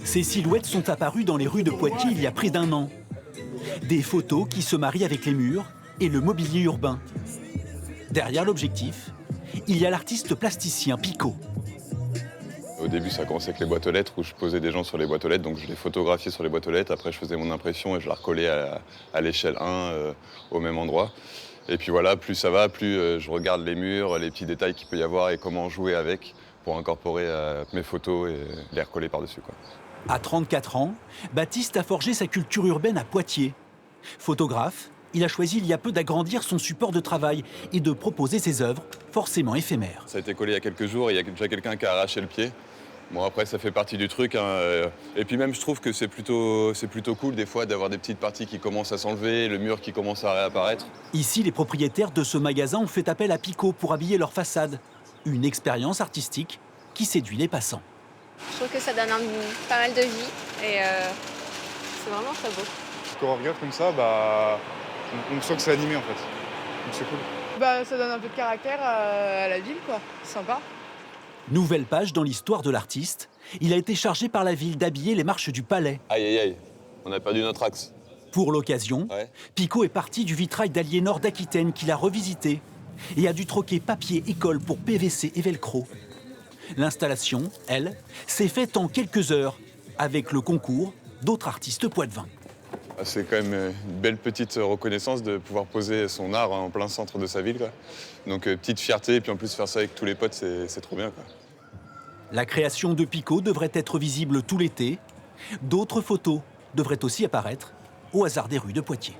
Ces silhouettes sont apparues dans les rues de Poitiers il y a près d'1 an. Des photos qui se marient avec les murs et le mobilier urbain. Derrière l'objectif, il y a l'artiste plasticien Picot. Au début, ça a commencé avec les boîtes aux lettres, où je posais des gens sur les boîtes aux lettres, donc je les photographiais sur les boîtes aux lettres. Après, je faisais mon impression et je la recollais à l'échelle 1, au même endroit. Et puis voilà, plus ça va, plus je regarde les murs, les petits détails qu'il peut y avoir et comment jouer avec pour incorporer mes photos et les recoller par-dessus, quoi. À 34 ans, Baptiste a forgé sa culture urbaine à Poitiers. Photographe, il a choisi il y a peu d'agrandir son support de travail et de proposer ses œuvres, forcément éphémères. Ça a été collé il y a quelques jours et il y a déjà quelqu'un qui a arraché le pied. Bon, après, ça fait partie du truc, hein. Et puis même, je trouve que c'est plutôt cool des fois d'avoir des petites parties qui commencent à s'enlever, le mur qui commence à réapparaître. Ici, les propriétaires de ce magasin ont fait appel à Picot pour habiller leur façade. Une expérience artistique qui séduit les passants. Je trouve que ça donne pas mal de vie et c'est vraiment très beau. Quand on regarde comme ça, on sent que c'est animé en fait. Donc c'est cool. Ça donne un peu de caractère à la ville, quoi. C'est sympa. Nouvelle page dans l'histoire de l'artiste. Il a été chargé par la ville d'habiller les marches du palais. Aïe, aïe, aïe, on a perdu notre axe. Pour l'occasion, Ouais. Picot est parti du vitrail d'Aliénor d'Aquitaine qu'il a revisité et a dû troquer papier et colle pour PVC et velcro. L'installation, elle, s'est faite en quelques heures avec le concours d'autres artistes poitevins. C'est quand même une belle petite reconnaissance de pouvoir poser son art en plein centre de sa ville, quoi. Donc petite fierté, et puis en plus faire ça avec tous les potes, c'est trop bien, quoi. La création de Picot devrait être visible tout l'été. D'autres photos devraient aussi apparaître au hasard des rues de Poitiers.